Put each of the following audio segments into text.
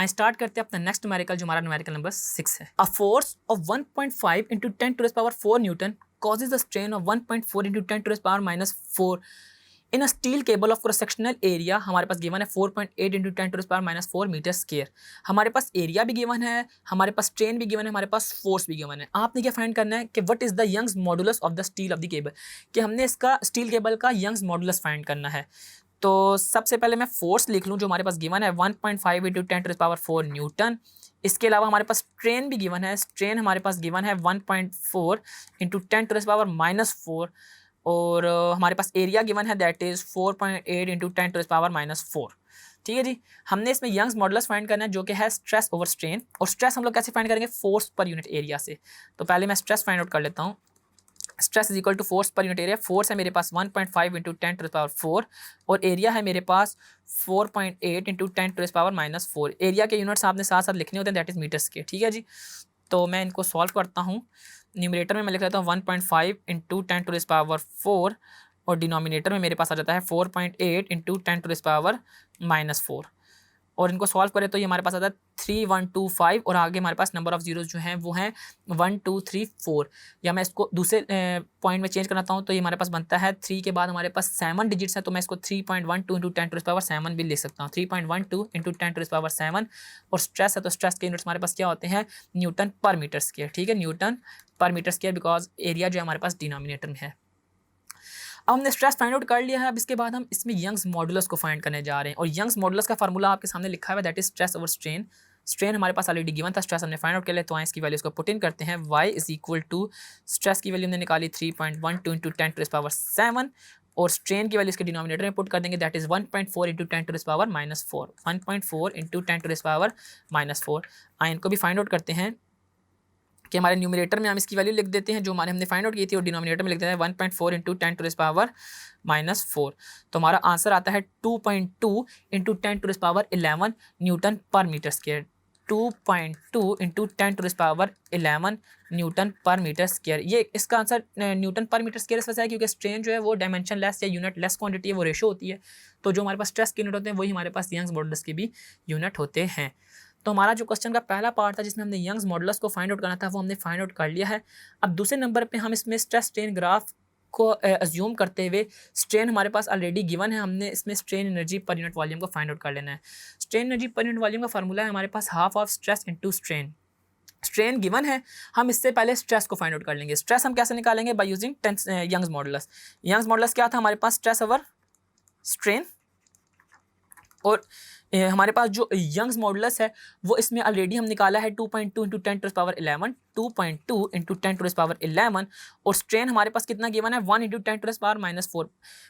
I start करते हैं अपना नेक्स्ट न्यूमेरिकल जो हमारा न्यूमेरिकल नंबर 6 है। A force of 1.5 into 10 to the power 4 newton causes a strain of 1.4 into 10 to the power minus 4 in a steel cable of cross sectional area. हमारे पास given है 4.8 into 10 to the power minus 4 metre square. हमारे पास area भी given है, हमारे पास strain भी गिवन है, हमारे पास फोर्स भी गिवन है। आपने क्या फाइंड करना है कि what is the Young's modulus of the steel of the cable, कि हमने इसका स्टील केबल का यंग्स मॉडुलस फाइंड करना है। तो सबसे पहले मैं फोर्स लिख लूँ जो हमारे पास गिवन है 1.5 into 10 to the power 4 newton. इसके अलावा हमारे पास स्ट्रेन भी गिवन है, स्ट्रेन हमारे पास गिवन है 1.4 into 10 to the power minus 4 और हमारे पास एरिया गिवन है that is 4.8 into 10 to the power minus 4। ठीक है जी। हमने इसमें यंग्स मॉडुलस फाइंड करना है जो कि है स्ट्रेस ओवर स्ट्रेन, और स्ट्रेस हम लोग कैसे फाइंड करेंगे, फोर्स पर यूनिट एरिया से। तो पहले मैं स्ट्रेस फाइंड आउट कर लेता हूँ। Stress is equal to force per unit area. Force है मेरे पास 1.5 इंटू 10 टू द पावर 4 और एरिया है मेरे पास 4.8 into 10 to the power minus 4। Area के यूनिट्स आपने साथ साथ लिखने होते हैं दैट इज मीटर स्क्वायर। ठीक है जी। तो मैं इनको सॉल्व करता हूँ। न्यूमरेटर में मैं लिख लेता हूँ 1.5 इंटू 10 टू द पावर 4 और डिनोमिनेटर में मेरे पास आ जाता है 4.8 into 10 to the power minus 4 और इनको सॉल्व करें तो ये हमारे पास आता है 3125 और आगे हमारे पास नंबर ऑफ जीरोज जो हैं वो हैं 1 2 3 4। या मैं इसको दूसरे पॉइंट में चेंज करना चाहूँ तो ये हमारे पास बनता है 3 के बाद हमारे पास 7 डिजिट्स है, तो मैं इसको 3.12 इंटू 10 टू द पावर 7 भी लिख सकता हूँ। 3.12 इंटू 10 टू द पावर 7 और स्ट्रेस है तो स्ट्रेस के यूनिट्स हमारे पास क्या होते हैं, न्यूटन पर मीटर स्क्वायर। ठीक है, Newton per metre square because area जो है हमारे पास डिनोमिनेटर में है। अब हमने स्ट्रेस फाइंड आउट कर लिया है। अब इसके बाद हम इसमें यंग्स मॉडुलस को फाइंड करने जा रहे हैं और यंग्स मॉडुलस का फार्मूला आपके सामने लिखा हुआ है that is stress over strain. Strain हमारे पास ऑलरेडी गिवन था, स्ट्रेस हमने फाइंड आउट कर लिया, तो आए इसकी वैल्यू इसको पुट इन करते हैं। y is equal to stress की वैल्यू हमने निकाली 3.12 इंटू 10 टू द पावर 7 और स्ट्रेन की वैल्यू इसके डिनोमिनेटर में पुट कर देंगे that is 1.4 into 10 to the power minus 4। 1.4 into 10 to the power minus 4। आए इनको भी फाइंड आउट करते हैं कि हमारे न्यूमरेटर में हम इसकी वैल्यू लिख देते हैं जो हमारे हमने फाइंड आउट की थी और डिनोमिनेटर में लिख देते हैं 1.4 into 10 to the power minus 4। तो हमारा आंसर आता है 2.2 into 10 to the power 11 newton per metre square. 2.2 into 10 to the power 11 newton per metre square. ये इसका answer newton per metre square इस वजह से है क्योंकि स्ट्रेन जो है वो डायमेंशन लेस या यूनिट लेस क्वांटिटी है, वो रेशो होती है। तो जो हमारे पास स्ट्रेस के यूनिट होते हैं वही हमारे पास यंग्स मॉडुलस के भी यूनिट होते हैं। तो हमारा जो क्वेश्चन का पहला पार्ट था जिसमें हमने यंग्स मॉडुलस को फाइंड आउट करना था वो हमने फाइंड आउट कर लिया है। अब दूसरे नंबर पे हम इसमें स्ट्रेस स्ट्रेन ग्राफ को अज्यूम करते हुए स्ट्रेन हमारे पास ऑलरेडी गिवन है, हमने इसमें strain energy per unit volume को फाइंड आउट कर लेना है। Strain energy per unit volume का फार्मूला है हमारे पास half of stress into strain. Strain given है, हम इससे पहले स्ट्रेस को फाइंड आउट कर लेंगे। स्ट्रेस हम कैसे निकालेंगे, by using Young's modulus. Young's modulus क्या था हमारे पास, स्ट्रेस ओवर स्ट्रेन, और हमारे पास जो यंग्स मॉडुलस है वो इसमें ऑलरेडी हम निकाला है 2.2 into 10 to the power 11। 2.2 into 10 to the power 11 और स्ट्रेन हमारे पास कितना गिवन है 1 into 10 to the power minus 4।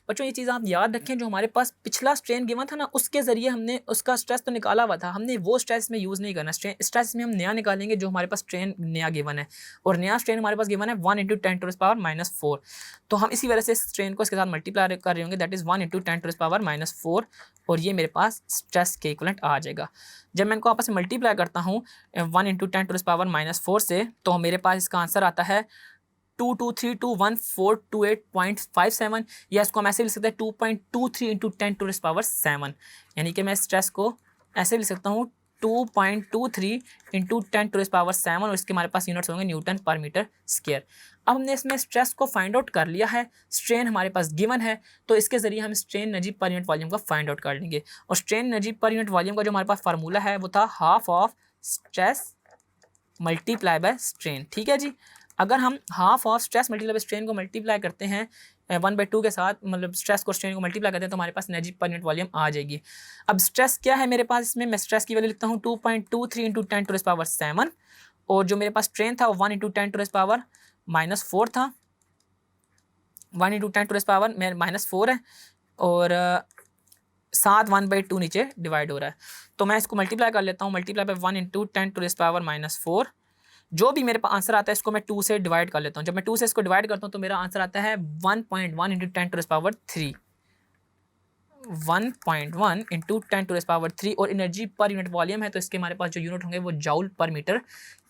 बच्चों ये चीज़ आप याद रखें, जो हमारे पास पिछला स्ट्रेन गिवन था ना उसके ज़रिए हमने उसका स्ट्रेस तो निकाला हुआ था, हमने वो स्ट्रेस में यूज़ नहीं करना। स्ट्रेस में हम नया निकालेंगे जो हमारे पास स्ट्रेन नया गिवन है, और नया स्ट्रेन हमारे पास गिवन है 1 into 10 to the power minus 4। तो हम इसी वजह से स्ट्रेन को इसके साथ मल्टीप्लाई कर रहे होंगे that is 1 into 10 to the power minus 4 और ये मेरे पास स्ट्रेस के इक्वलेंट आ जाएगा। जब मैं इनको आपस में मल्टीप्लाई करता हूँ 1 into 10 to the power minus 4 से, तो मेरे पास इसका आंसर आता है 22321 या इसको हम ऐसे लिख सकते हैं 2.23 इंटू 10 टू द पावर 7। यानी कि मैं स्ट्रेस को ऐसे लिख सकता हूँ 2.23 इंटू 10 टू द पावर 7 और इसके हमारे पास यूनिट्स होंगे न्यूटन पर मीटर स्क्वायर। अब हमने इसमें स्ट्रेस को फाइंड आउट कर लिया है, स्ट्रेन हमारे पास गिवन है, तो इसके जरिए हम strain energy per unit volume का फाइंड आउट कर लेंगे। और strain energy per unit volume का जो हमारे पास फार्मूला है वो था half of stress multiply by strain. ठीक है जी। अगर हम half of stress multiply by strain को मल्टीप्लाई करते हैं 1/2 के साथ, मतलब स्ट्रेस को स्ट्रेन को मल्टीप्लाई करते हैं तो हमारे पास एनर्जी पर यूनिट वॉल्यूम आ जाएगी। अब स्ट्रेस क्या है मेरे पास, इसमें मैं स्ट्रेस की वैल्यू लिखता हूँ 2.23 इंटू 10 टू द पावर 7 और जो मेरे पास स्ट्रेन था वो 1 into 10 to the power minus 4 था। 1 into 10 to the power minus 4 है और 7 1/2 नीचे डिवाइड हो रहा है, तो मैं इसको मल्टीप्लाई कर लेता हूँ। Multiply by 1 into 10 to the power minus 4, जो भी मेरे पास आंसर आता है इसको मैं 2 से डिवाइड कर लेता हूँ। जब मैं 2 से इसको डिवाइड करता हूँ तो मेरा आंसर आता है 1.1 इंटू 10 टू द पावर 3। 1.1 इंटू 10⁻³ और एनर्जी पर यूनिट वॉल्यूम है तो इसके हमारे पास जो यूनिट होंगे वो जाउल पर मीटर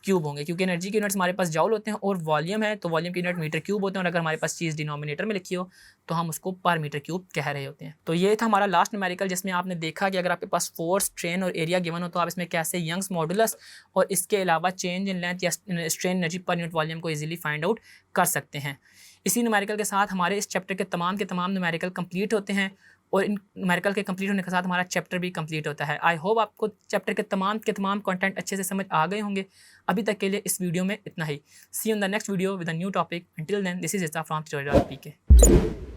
क्यूब होंगे, क्योंकि एनर्जी के यूनिट्स हमारे पास जाउल होते हैं और वॉल्यूम है तो वॉल्यूम के यूनिट मीटर क्यूब होते हैं, और अगर हमारे पास चीज़ डिनोमिनेटर में लिखी हो तो हम उसको पर मीटर क्यूब कह रहे होते हैं। तो ये था हमारा लास्ट न्यूमेरिकल, जिसमें आपने देखा कि अगर आपके पास फोर्स, स्ट्रेन और एरिया गिवन हो तो आप इसमें कैसे यंग्स मॉडुलस और इसके अलावा चेंज इन लेंथ या strain energy per unit volume को ईजिली फाइंड आउट कर सकते हैं। इसी न्यूमेरिकल के साथ हमारे इस चैप्टर के तमाम न्यूमेरिकल कंप्लीट होते हैं, और इन न्यूमेरिकल के कंप्लीट होने के साथ हमारा चैप्टर भी कंप्लीट होता है। आई होप आपको चैप्टर के तमाम कंटेंट अच्छे से समझ आ गए होंगे। अभी तक के लिए इस वीडियो में इतना ही। See you in the next video with a new topic. Until then, this is Ista from tutorial PK.